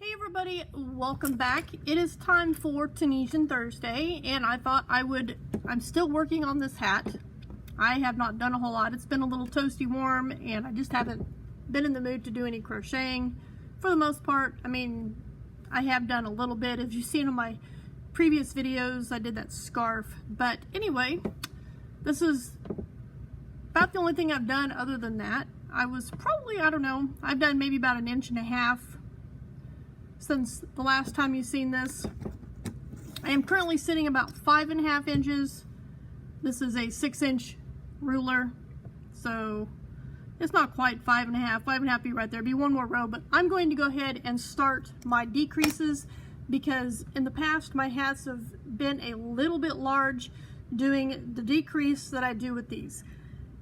Hey everybody, welcome back. It is time for Tunisian Thursday, and I thought I'm still working on this hat. I have not done a whole lot. It's been a little toasty warm, and I just haven't been in the mood to do any crocheting. For the most part, I mean, I have done a little bit. As you've seen in my previous videos, I did that scarf. But anyway, this is about the only thing I've done other than that. I was probably, I don't know, I've done maybe about 1.5 inches since the last time you've seen this. I am currently sitting about 5.5 inches. This is a 6-inch ruler, so it's not quite 5.5. 5.5 be right there, be one more row, but I'm going to go ahead and start my decreases because in the past my hats have been a little bit large doing the decrease that I do with these.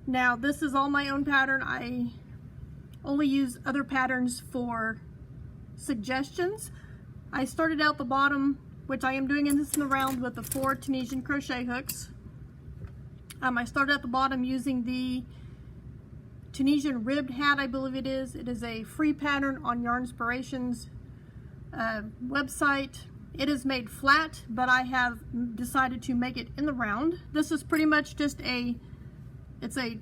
Now this is all my own pattern. I only use other patterns for suggestions. I started out the bottom, which I am doing in the round with the 4 Tunisian crochet hooks. I started at the bottom using the Tunisian ribbed hat, I believe it is. It is a free pattern on Yarnspiration's website. It is made flat, but I have decided to make it in the round. This is pretty much just it's a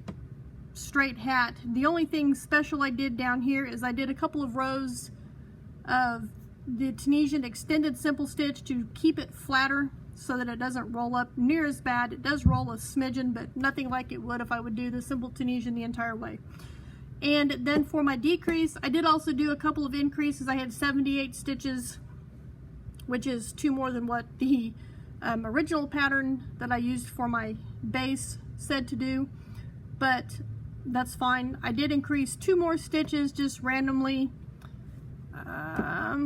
straight hat. The only thing special I did down here is I did a couple of rows of the Tunisian extended simple stitch to keep it flatter so that it doesn't roll up near as bad. It does roll a smidgen, but nothing like it would if I would do the simple Tunisian the entire way. And then for my decrease, I did also do a couple of increases. I had 78 stitches, which is 2 more than what the original pattern that I used for my base said to do, but that's fine. I did increase 2 more stitches just randomly.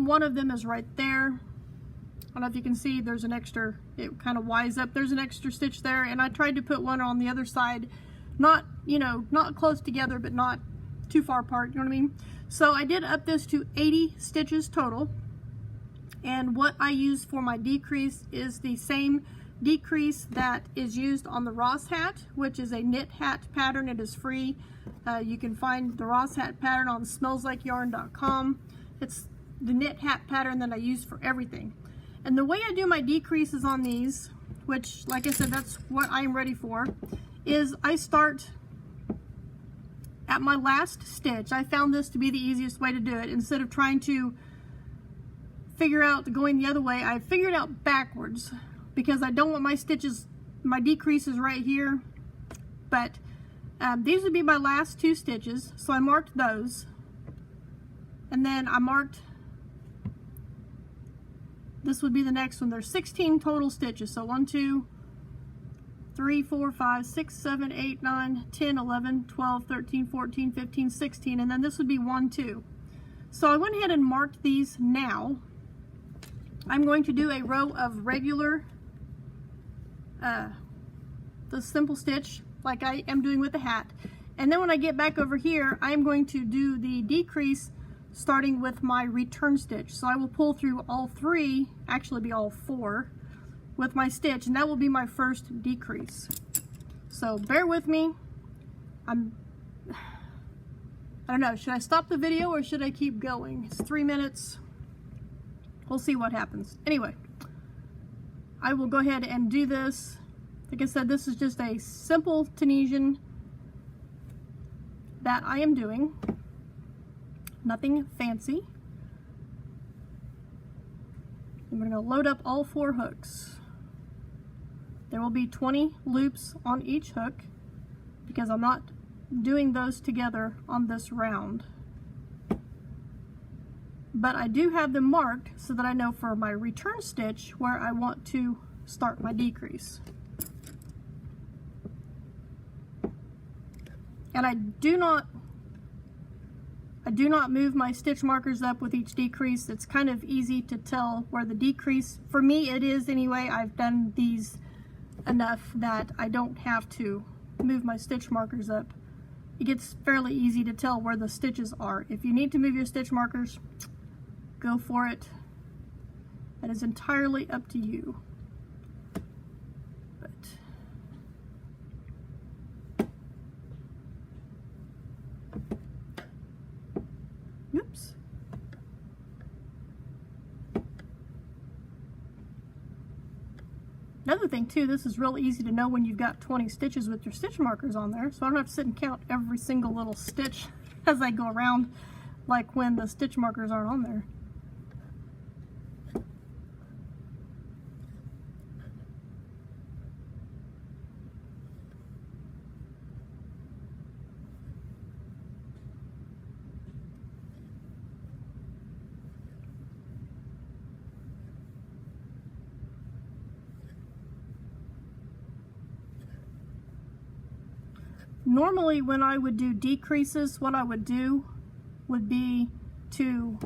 One of them is right there. I don't know if you can see, there's an extra, it kind of winds up, there's an extra stitch there, and I tried to put one on the other side, not, you know, not close together, but not too far apart, you know what I mean? So I did up this to 80 stitches total, and what I use for my decrease is the same decrease that is used on the Ross hat, which is a knit hat pattern. It is free. You can find the Ross hat pattern on smellslikeyarn.com. It's the knit hat pattern that I use for everything. And the way I do my decreases on these, which like I said, that's what I'm ready for, is I start at my last stitch. I found this to be the easiest way to do it. Instead of trying to figure out going the other way, I figured out backwards because I don't want my stitches, my decreases right here. But these would be my last 2 stitches. So I marked those. And then I marked, this would be the next one. There's 16 total stitches. So 1, 2, 3, 4, 5, 6, 7, 8, 9, 10, 11, 12, 13, 14, 15, 16. And then this would be 1, 2. So I went ahead and marked these now. I'm going to do a row of regular, the simple stitch like I am doing with the hat. And then when I get back over here, I am going to do the decrease starting with my return stitch. So I will pull through all 3, actually be all 4, with my stitch, and that will be my first decrease. So bear with me. I don't know, should I stop the video or should I keep going? It's 3 minutes. We'll see what happens. Anyway, I will go ahead and do this. Like I said, this is just a simple Tunisian that I am doing. Nothing fancy. I'm going to load up all 4 hooks. There will be 20 loops on each hook because I'm not doing those together on this round. But I do have them marked so that I know for my return stitch where I want to start my decrease. And I do not move my stitch markers up with each decrease. It's kind of easy to tell where the decrease, for me it is anyway. I've done these enough that I don't have to move my stitch markers up. It gets fairly easy to tell where the stitches are. If you need to move your stitch markers, go for it. That is entirely up to you. But oops. thing too, this is real easy to know when you've got 20 stitches with your stitch markers on there, so I don't have to sit and count every single little stitch as I go around like when the stitch markers aren't on there. Normally when I would do decreases, what I would do would be to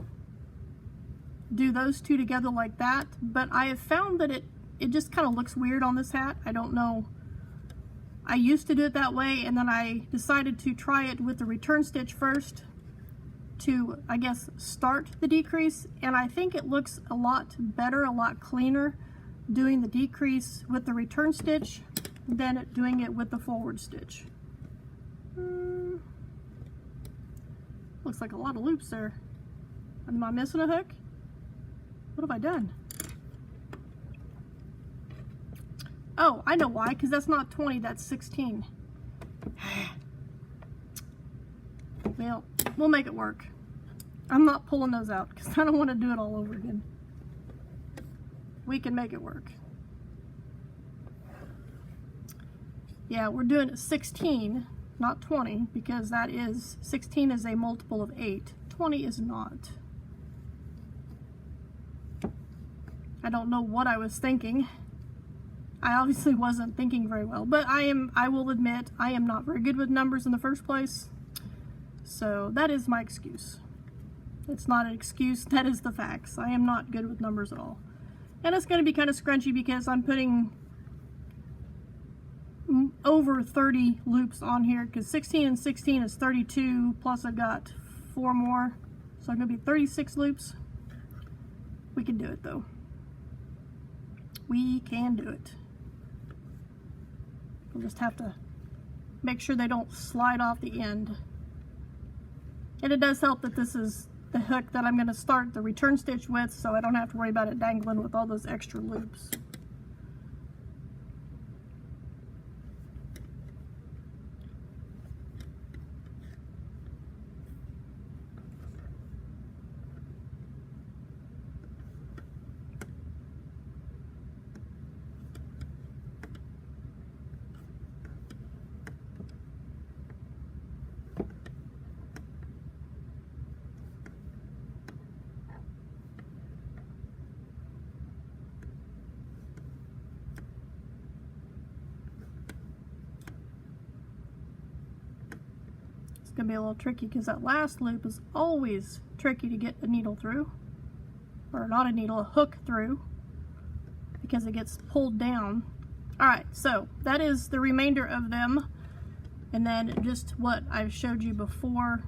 do those two together like that, but I have found that it just kind of looks weird on this hat. I don't know. I used to do it that way, and then I decided to try it with the return stitch first to, I guess, start the decrease, and I think it looks a lot better, a lot cleaner doing the decrease with the return stitch than doing it with the forward stitch. Looks like a lot of loops there. Am I missing a hook? What have I done? Oh, I know why, because that's not 20, that's 16. Well, we'll make it work. I'm not pulling those out because I don't want to do it all over again. We can make it work. Yeah, we're doing it 16. Not 20, because that is, 16 is a multiple of 8. 20 is not. I don't know what I was thinking. I obviously wasn't thinking very well, but I will admit, I am not very good with numbers in the first place. So that is my excuse. It's not an excuse, that is the facts. I am not good with numbers at all. And it's going to be kind of scrunchy because I'm putting over 30 loops on here, because 16 and 16 is 32, plus I've got 4 more, so I'm going to be 36 loops. We can do it though. We can do it. We'll just have to make sure they don't slide off the end. And it does help that this is the hook that I'm going to start the return stitch with, so I don't have to worry about it dangling with all those extra loops. Gonna be a little tricky because that last loop is always tricky to get a needle through, or not a needle, a hook through, because it gets pulled down. Alright, so that is the remainder of them, and then just what I've showed you before,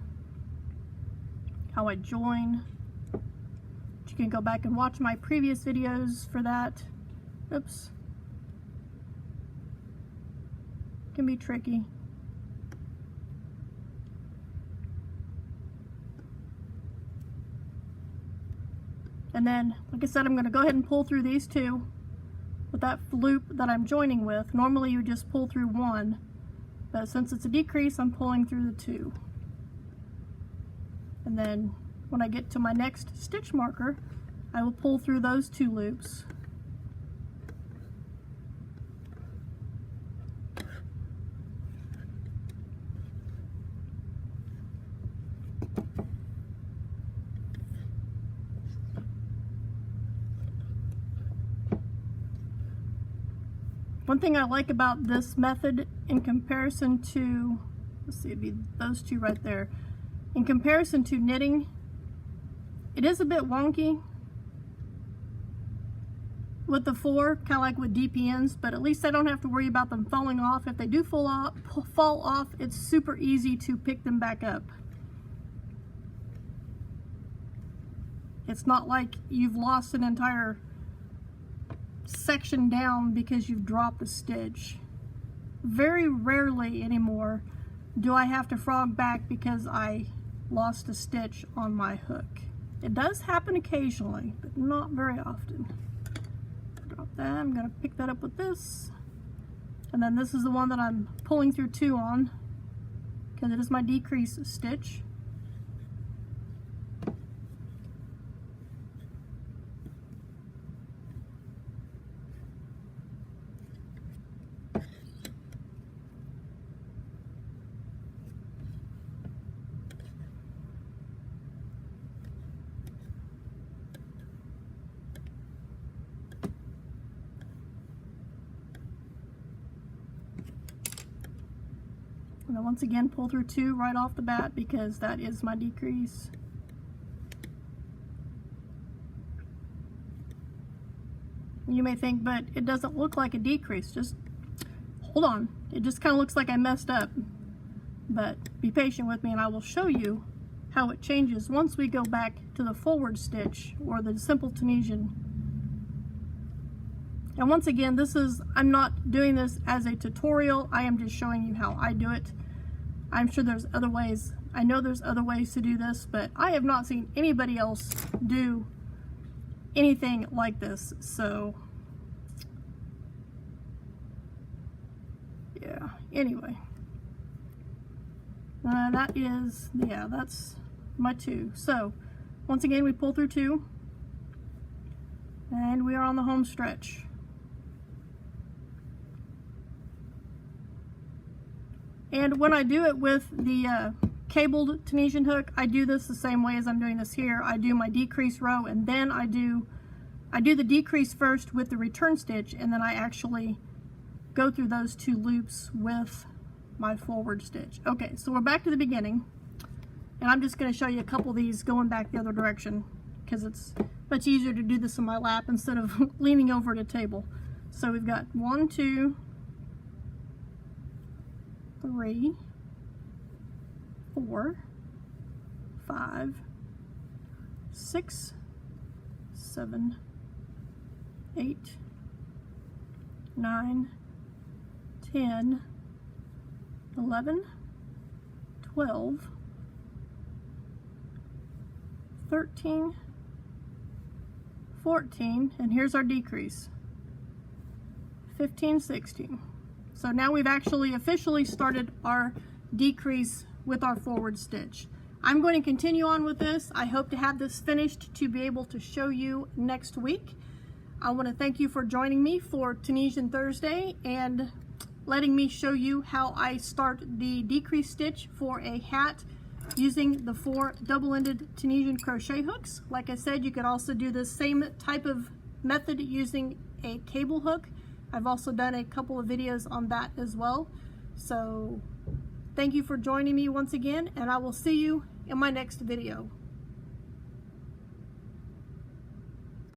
how I join. You can go back and watch my previous videos for that. Oops. Can be tricky. And then, like I said, I'm going to go ahead and pull through these two with that loop that I'm joining with. Normally you just pull through one, but since it's a decrease, I'm pulling through the two. And then when I get to my next stitch marker, I will pull through those 2 loops. One thing I like about this method in comparison to, let's see, it'd be those 2 right there. In comparison to knitting, it is a bit wonky with the 4, kind of like with DPNs, but at least I don't have to worry about them falling off. If they do fall off, it's super easy to pick them back up. It's not like you've lost an entire section down because you've dropped a stitch. Very rarely anymore do I have to frog back because I lost a stitch on my hook. It does happen occasionally, but not very often. Drop that. I'm going to pick that up with this. And then this is the one that I'm pulling through 2 on, because it is my decrease stitch. And then once again, pull through 2 right off the bat, because that is my decrease. You may think, but it doesn't look like a decrease. Just hold on. It just kind of looks like I messed up. But be patient with me and I will show you how it changes once we go back to the forward stitch, or the simple Tunisian. And once again, I'm not doing this as a tutorial. I am just showing you how I do it. I'm sure there's other ways. I know there's other ways to do this, but I have not seen anybody else do anything like this. So yeah, anyway. That's my 2. So once again, we pull through 2 and we are on the home stretch. And when I do it with the cabled Tunisian hook, I do this the same way as I'm doing this here. I do my decrease row, and then I do the decrease first with the return stitch, and then I actually go through those 2 loops with my forward stitch. Okay, so we're back to the beginning, and I'm just going to show you a couple of these going back the other direction, because it's much easier to do this in my lap instead of leaning over at a table. So we've got 1, 2, 3, 4, 5, 6, 7, 8, 9, 10, 11, 12, 13, 14, and here's our decrease, 15, 16. So now we've actually officially started our decrease with our forward stitch. I'm going to continue on with this. I hope to have this finished to be able to show you next week. I want to thank you for joining me for Tunisian Thursday and letting me show you how I start the decrease stitch for a hat using the 4 double-ended Tunisian crochet hooks. Like I said, you could also do the same type of method using a cable hook. I've also done a couple of videos on that as well. So thank you for joining me once again, and I will see you in my next video.